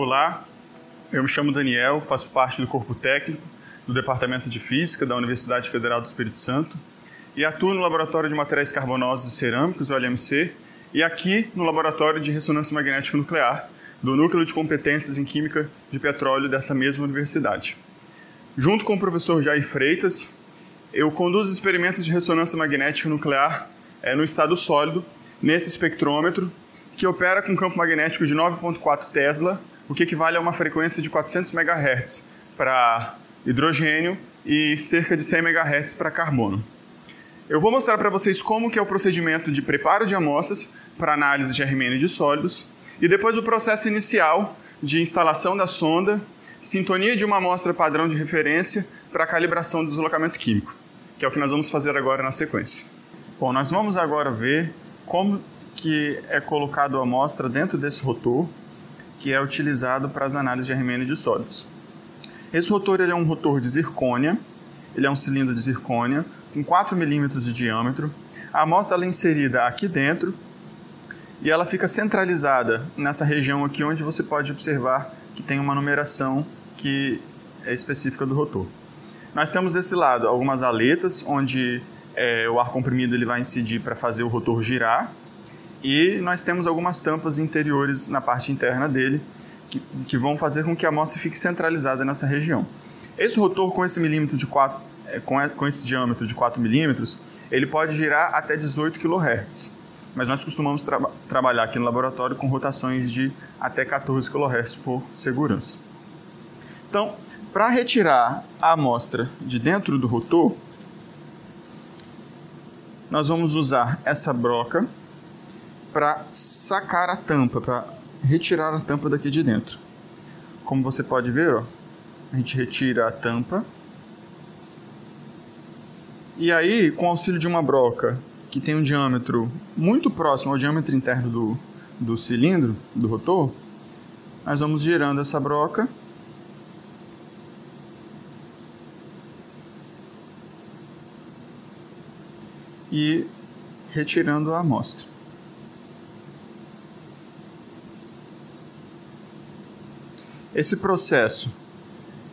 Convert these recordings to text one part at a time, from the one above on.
Olá, eu me chamo Daniel, faço parte do corpo técnico do Departamento de Física da Universidade Federal do Espírito Santo e atuo no Laboratório de Materiais Carbonosos e Cerâmicos, o LMC, e aqui no Laboratório de Ressonância Magnética Nuclear do Núcleo de Competências em Química de Petróleo dessa mesma universidade. Junto com o professor Jair Freitas, eu conduzo experimentos de ressonância magnética nuclear no estado sólido, nesse espectrômetro, que opera com um campo magnético de 9,4 Tesla, o que equivale a uma frequência de 400 MHz para hidrogênio e cerca de 100 MHz para carbono. Eu vou mostrar para vocês como que é o procedimento de preparo de amostras para análise de RMN de sólidos e depois o processo inicial de instalação da sonda, sintonia de uma amostra padrão de referência para a calibração do deslocamento químico, que é o que nós vamos fazer agora na sequência. Bom, nós vamos agora ver como que é colocado a amostra dentro desse rotor, que é utilizado para as análises de RMN de sólidos. Esse rotor ele é um rotor de zircônia, ele é um cilindro de zircônia com 4 milímetros de diâmetro. A amostra ela é inserida aqui dentro e ela fica centralizada nessa região aqui onde você pode observar que tem uma numeração que é específica do rotor. Nós temos desse lado algumas aletas onde o ar comprimido ele vai incidir para fazer o rotor girar e nós temos algumas tampas interiores na parte interna dele que vão fazer com que a amostra fique centralizada nessa região. Esse rotor com esse diâmetro de 4 milímetros, ele pode girar até 18 kHz, mas nós costumamos trabalhar aqui no laboratório com rotações de até 14 kHz por segurança. Então, para retirar a amostra de dentro do rotor, nós vamos usar essa broca para sacar a tampa, para retirar a tampa daqui de dentro. Como você pode ver, ó, a gente retira a tampa. E aí, com o auxílio de uma broca que tem um diâmetro muito próximo ao diâmetro interno do cilindro, do rotor, nós vamos girando essa broca e retirando a amostra. Esse processo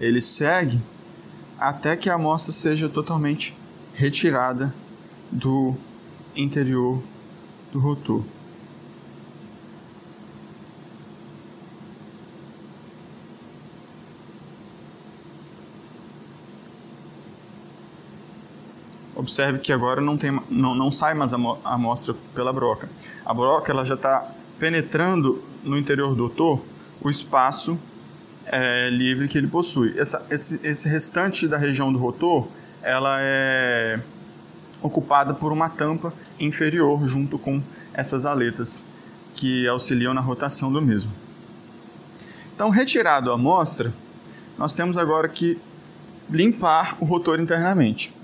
ele segue até que a amostra seja totalmente retirada do interior do rotor. Observe que agora não sai mais a amostra pela broca. A broca ela já está penetrando no interior do rotor o espaço livre que ele possui. Esse restante da região do rotor ela é ocupada por uma tampa inferior junto com essas aletas que auxiliam na rotação do mesmo. Então, retirado a amostra, nós temos agora que limpar o rotor internamente.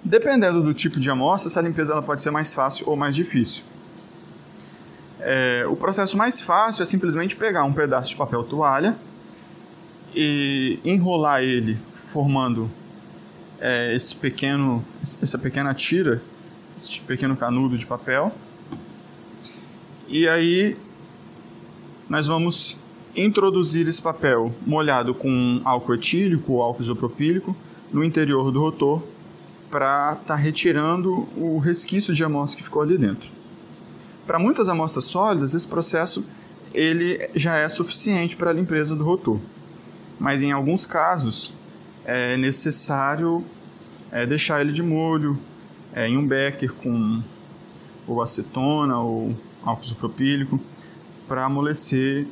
Dependendo do tipo de amostra, essa limpeza ela pode ser mais fácil ou mais difícil. O processo mais fácil é simplesmente pegar um pedaço de papel toalha e enrolar ele formando essa pequena tira, esse pequeno canudo de papel. E aí nós vamos introduzir esse papel molhado com álcool etílico ou álcool isopropílico no interior do rotor para estar retirando o resquício de amostra que ficou ali dentro. Para muitas amostras sólidas, esse processo ele já é suficiente para a limpeza do rotor. Mas em alguns casos é necessário deixar ele de molho em um becker com ou acetona ou álcool isopropílico para amolecer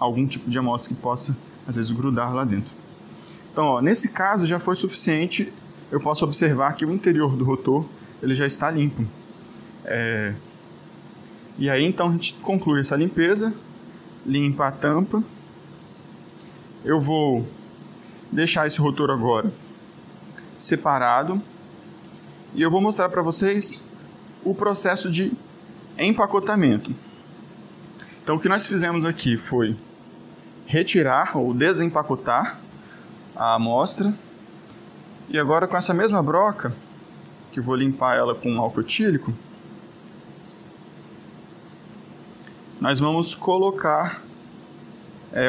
algum tipo de amostra que possa, às vezes, grudar lá dentro. Então, ó, nesse caso já foi suficiente, eu posso observar que o interior do rotor ele já está limpo. E aí, então, a gente conclui essa limpeza, limpa a tampa. Eu vou deixar esse rotor agora separado e eu vou mostrar para vocês o processo de empacotamento. Então, o que nós fizemos aqui foi retirar ou desempacotar a amostra e agora com essa mesma broca, que eu vou limpar ela com álcool etílico, nós vamos colocar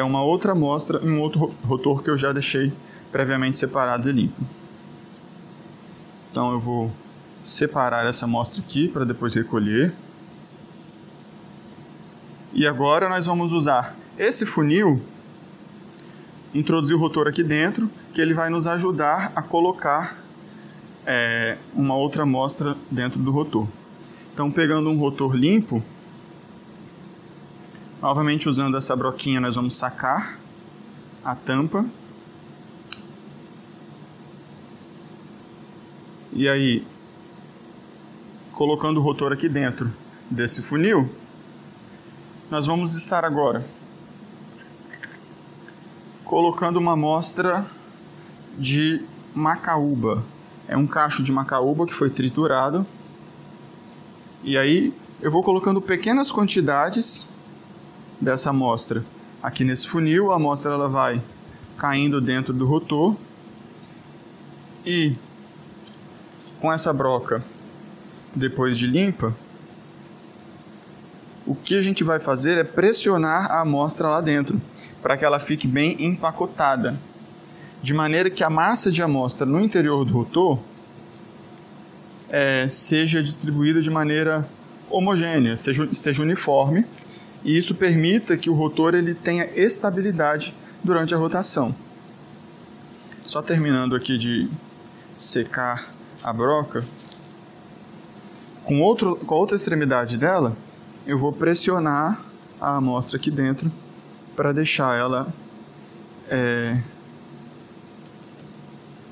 uma outra amostra em um outro rotor que eu já deixei previamente separado e limpo. Então eu vou separar essa amostra aqui para depois recolher. E agora nós vamos usar esse funil, introduzir o rotor aqui dentro, que ele vai nos ajudar a colocar uma outra amostra dentro do rotor. Então, pegando um rotor limpo, novamente usando essa broquinha, nós vamos sacar a tampa. E aí, colocando o rotor aqui dentro desse funil, nós vamos estar agora colocando uma amostra de macaúba. É um cacho de macaúba que foi triturado. E aí eu vou colocando pequenas quantidades dessa amostra aqui nesse funil. A amostra ela vai caindo dentro do rotor. E com essa broca, depois de limpa, o que a gente vai fazer é pressionar a amostra lá dentro, para que ela fique bem empacotada, de maneira que a massa de amostra no interior do rotor seja distribuída de maneira homogênea, esteja uniforme, e isso permita que o rotor ele tenha estabilidade durante a rotação. Só terminando aqui de secar a broca, com a outra extremidade dela, eu vou pressionar a amostra aqui dentro para deixar ela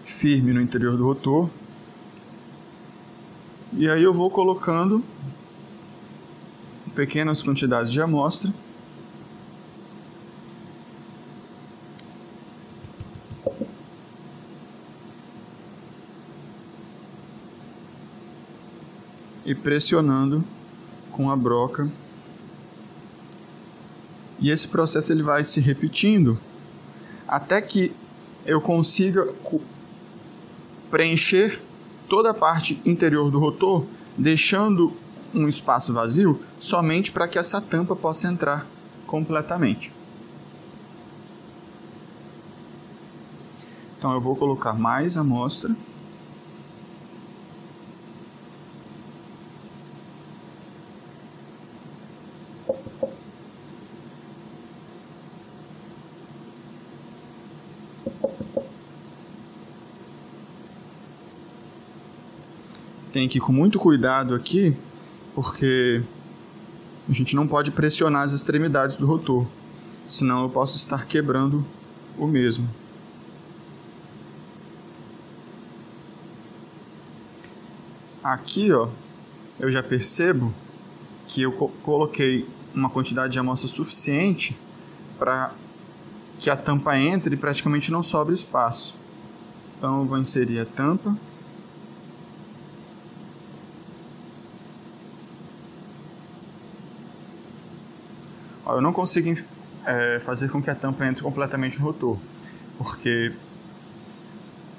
firme no interior do rotor. E aí eu vou colocando pequenas quantidades de amostra. E pressionando com a broca. E esse processo ele vai se repetindo até que eu consiga preencher toda a parte interior do rotor, deixando um espaço vazio somente para que essa tampa possa entrar completamente. Então eu vou colocar mais amostra. Tem que ir com muito cuidado aqui, porque a gente não pode pressionar as extremidades do rotor, senão eu posso estar quebrando o mesmo. Aqui, ó, eu já percebo que eu coloquei uma quantidade de amostra suficiente para que a tampa entre e praticamente não sobre espaço. Então eu vou inserir a tampa. Eu não consigo fazer com que a tampa entre completamente no rotor, porque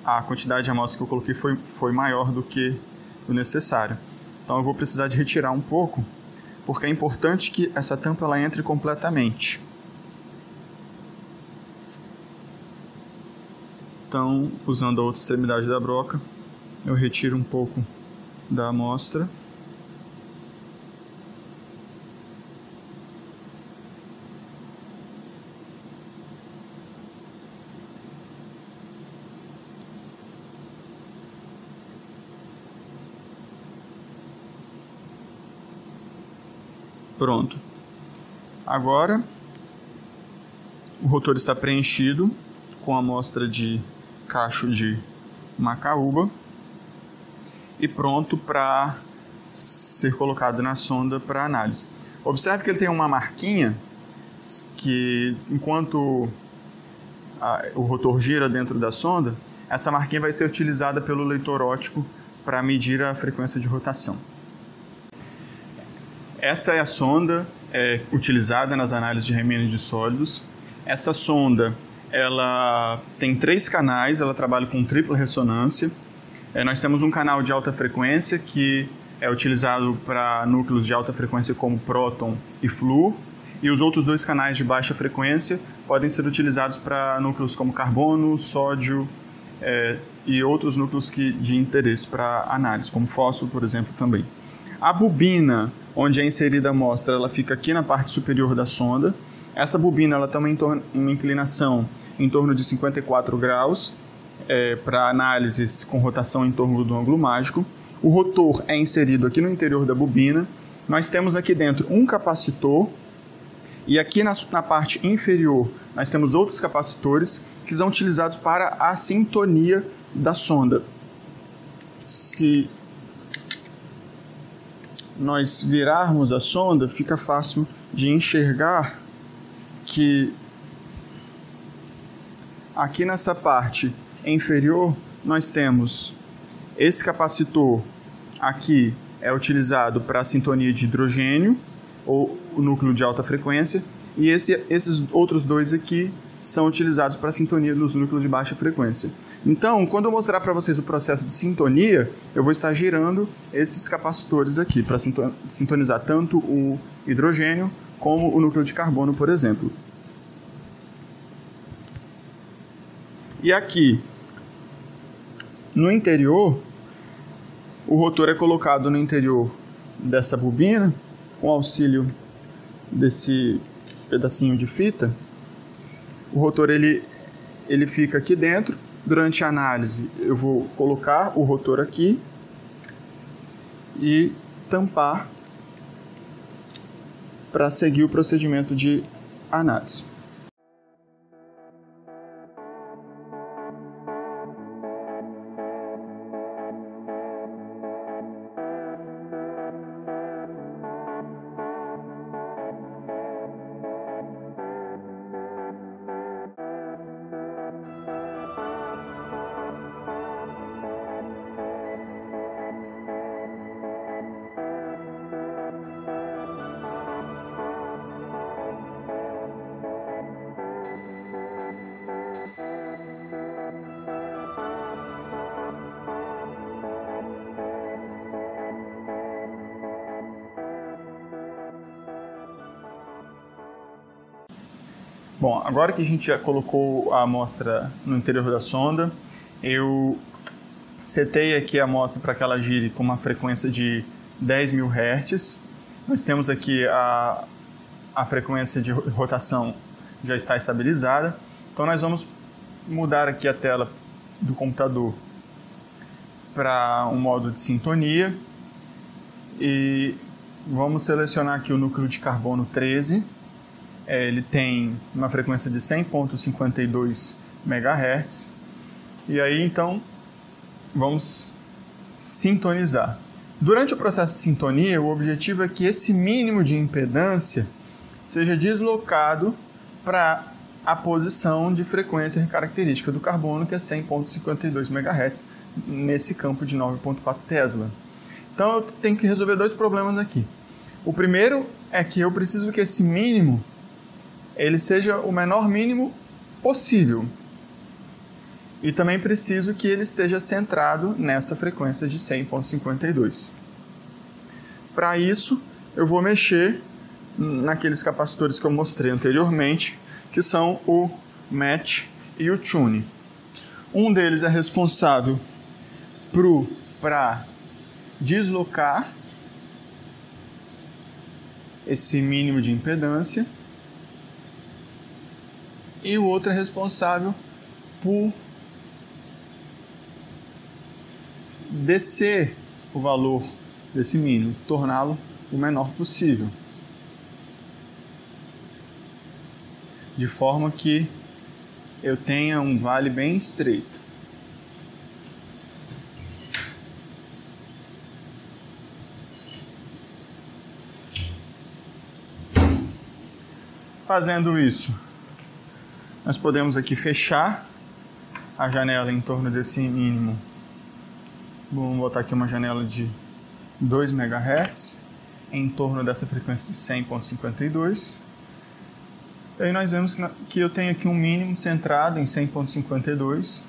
a quantidade de amostra que eu coloquei foi maior do que o necessário. Então eu vou precisar de retirar um pouco, porque é importante que essa tampa ela entre completamente. Então, usando a outra extremidade da broca, eu retiro um pouco da amostra. Pronto. Agora, o rotor está preenchido com a amostra de cacho de macaúba e pronto para ser colocado na sonda para análise. Observe que ele tem uma marquinha que, enquanto o rotor gira dentro da sonda, essa marquinha vai ser utilizada pelo leitor óptico para medir a frequência de rotação. Essa é a sonda utilizada nas análises de remendo de sólidos. Essa sonda ela tem 3 canais, ela trabalha com tripla ressonância. Nós temos um canal de alta frequência que é utilizado para núcleos de alta frequência como próton e flúor. e os outros dois canais de baixa frequência podem ser utilizados para núcleos como carbono, sódio e outros núcleos de interesse para análise, como fósforo, por exemplo, também. A bobina, onde é inserida a amostra, ela fica aqui na parte superior da sonda. Essa bobina ela tem uma inclinação em torno de 54 graus, para análises com rotação em torno do ângulo mágico. O rotor é inserido aqui no interior da bobina. Nós temos aqui dentro um capacitor, e aqui na parte inferior nós temos outros capacitores que são utilizados para a sintonia da sonda. Se nós virarmos a sonda, fica fácil de enxergar que aqui nessa parte inferior nós temos esse capacitor aqui é utilizado para a sintonia de hidrogênio ou o núcleo de alta frequência, e esses outros dois aqui são utilizados para a sintonia dos núcleos de baixa frequência. Então, quando eu mostrar para vocês o processo de sintonia, eu vou estar girando esses capacitores aqui para sintonizar tanto o hidrogênio como o núcleo de carbono, por exemplo. E aqui, no interior, o rotor é colocado no interior dessa bobina, com auxílio desse pedacinho de fita. O rotor ele fica aqui dentro. Durante a análise, eu vou colocar o rotor aqui e tampar para seguir o procedimento de análise. Bom, agora que a gente já colocou a amostra no interior da sonda, eu setei aqui a amostra para que ela gire com uma frequência de 10.000 Hz. Nós temos aqui a frequência de rotação já está estabilizada. Então nós vamos mudar aqui a tela do computador para um modo de sintonia e vamos selecionar aqui o núcleo de carbono 13. Ele tem uma frequência de 100.52 MHz. E aí, então, vamos sintonizar. Durante o processo de sintonia, o objetivo é que esse mínimo de impedância seja deslocado para a posição de frequência característica do carbono, que é 100.52 MHz, nesse campo de 9.4 Tesla. Então, eu tenho que resolver dois problemas aqui. O primeiro é que eu preciso que esse mínimo ele seja o menor mínimo possível. E também preciso que ele esteja centrado nessa frequência de 100.52. Para isso, eu vou mexer naqueles capacitores que eu mostrei anteriormente, que são o Match e o Tune. Um deles é responsável para deslocar esse mínimo de impedância, e o outro é responsável por descer o valor desse mínimo, torná-lo o menor possível, de forma que eu tenha um vale bem estreito. Fazendo isso, nós podemos aqui fechar a janela em torno desse mínimo. Vamos botar aqui uma janela de 2 MHz em torno dessa frequência de 100.52. E aí nós vemos que eu tenho aqui um mínimo centrado em 100.52.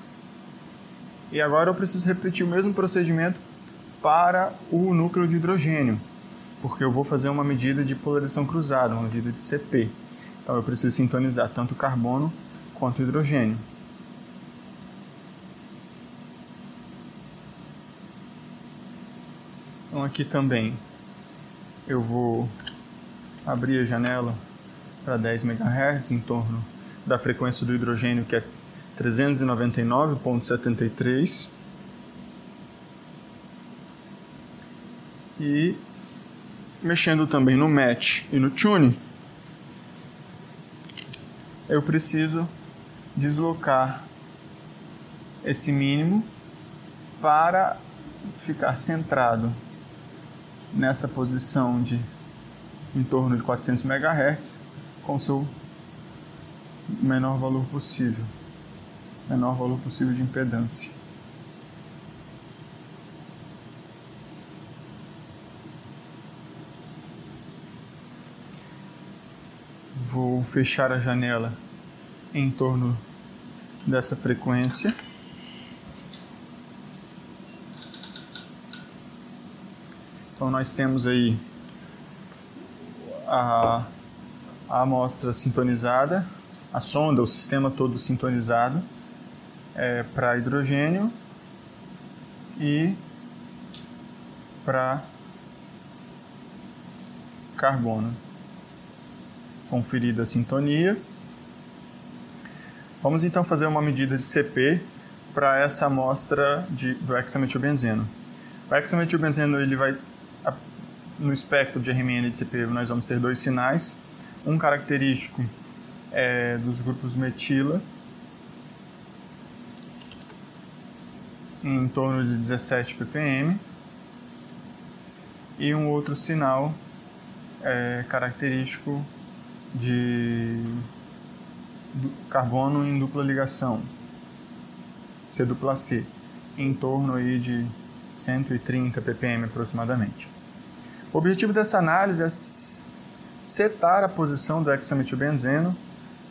E agora eu preciso repetir o mesmo procedimento para o núcleo de hidrogênio. porque eu vou fazer uma medida de polarização cruzada, uma medida de CP. Então eu preciso sintonizar tanto o carbono quanto o hidrogênio. Então aqui também eu vou abrir a janela para 10 MHz, em torno da frequência do hidrogênio, que é 399,73. E mexendo também no match e no tune, eu preciso deslocar esse mínimo para ficar centrado nessa posição de em torno de 400 MHz com seu menor valor possível de impedância. Vou fechar a janela em torno dessa frequência. Então nós temos aí a amostra sintonizada, a sonda, o sistema todo sintonizado para hidrogênio e para carbono. Conferida a sintonia. Vamos então fazer uma medida de CP para essa amostra do hexametilbenzeno. O hexametilbenzeno, ele vai, no espectro de RMN de CP, nós vamos ter dois sinais. Um característico dos grupos metila, em torno de 17 ppm, e um outro sinal característico de carbono em dupla ligação, C+C, em torno aí de 130 ppm aproximadamente. O objetivo dessa análise é setar a posição do hexametilbenzeno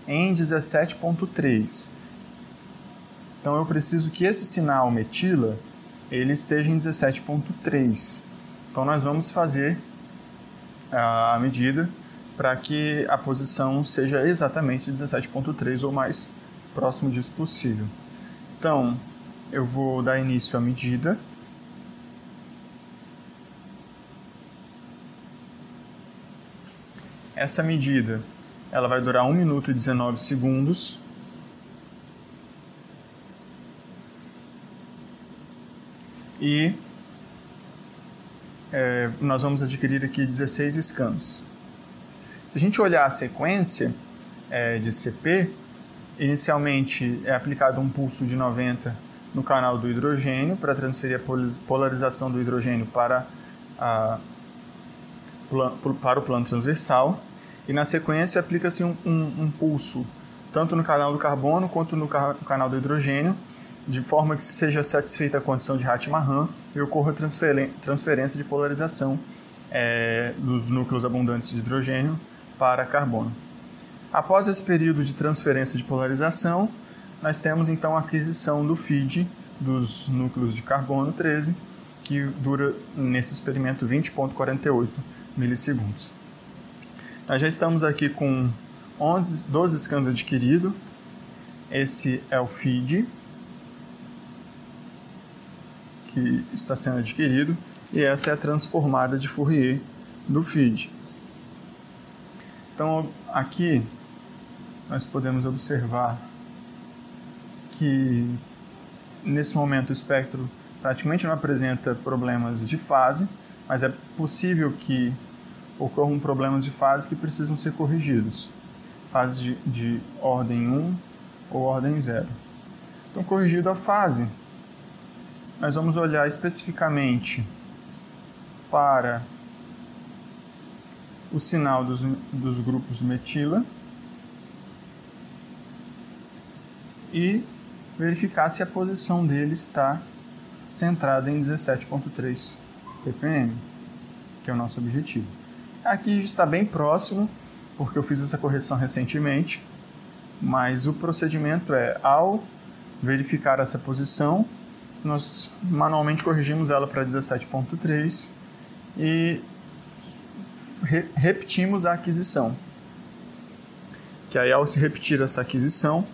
em 17,3. Então eu preciso que esse sinal metila ele esteja em 17,3. Então nós vamos fazer a medida para que a posição seja exatamente 17,3 ou mais próximo disso possível. Então, eu vou dar início à medida. Essa medida ela vai durar 1 minuto e 19 segundos. E nós vamos adquirir aqui 16 scans. Se a gente olhar a sequência de CP, inicialmente é aplicado um pulso de 90 no canal do hidrogênio para transferir a polarização do hidrogênio para o plano transversal. E na sequência aplica-se um pulso tanto no canal do carbono quanto no canal do hidrogênio, de forma que seja satisfeita a condição de Rathmann e ocorra transferência de polarização dos núcleos abundantes de hidrogênio para carbono. Após esse período de transferência de polarização, nós temos então a aquisição do feed dos núcleos de carbono 13, que dura nesse experimento 20,48 milissegundos. Nós já estamos aqui com 12 scans adquiridos. Esse é o feed que está sendo adquirido e essa é a transformada de Fourier do feed. Então aqui nós podemos observar que nesse momento o espectro praticamente não apresenta problemas de fase, mas é possível que ocorram problemas de fase que precisam ser corrigidos. Fase de ordem 1 ou ordem 0. Então, corrigido a fase, nós vamos olhar especificamente para o sinal dos grupos metila e verificar se a posição dele está centrada em 17,3 ppm, que é o nosso objetivo. Aqui está bem próximo, porque eu fiz essa correção recentemente, mas o procedimento ao verificar essa posição, nós manualmente corrigimos ela para 17,3 e repetimos a aquisição. Que aí, ao se repetir essa aquisição,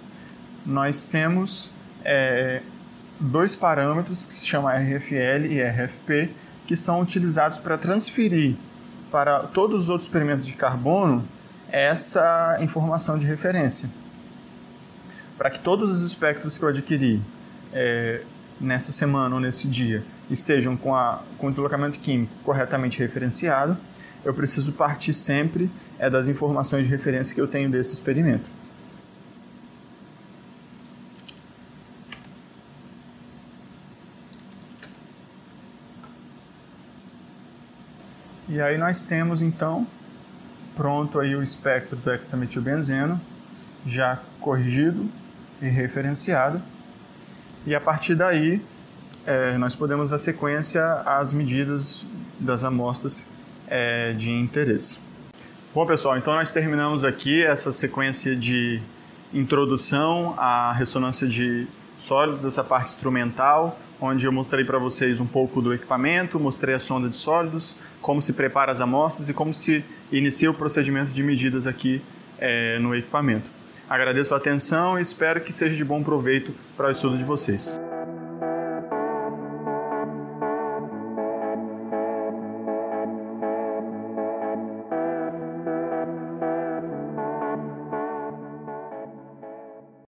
nós temos dois parâmetros que se chamam RFL e RFP, que são utilizados para transferir para todos os outros experimentos de carbono essa informação de referência. Para que todos os espectros que eu adquiri nessa semana ou nesse dia estejam com o deslocamento químico corretamente referenciado, eu preciso partir sempre das informações de referência que eu tenho desse experimento. E aí nós temos então pronto aí o espectro do hexametilbenzeno, já corrigido e referenciado. E a partir daí nós podemos dar sequência às medidas das amostras de interesse. Bom, pessoal, então nós terminamos aqui essa sequência de introdução à ressonância de sólidos, essa parte instrumental, onde eu mostrei para vocês um pouco do equipamento, mostrei a sonda de sólidos, como se prepara as amostras e como se inicia o procedimento de medidas aqui no equipamento. Agradeço a atenção e espero que seja de bom proveito para o estudo de vocês.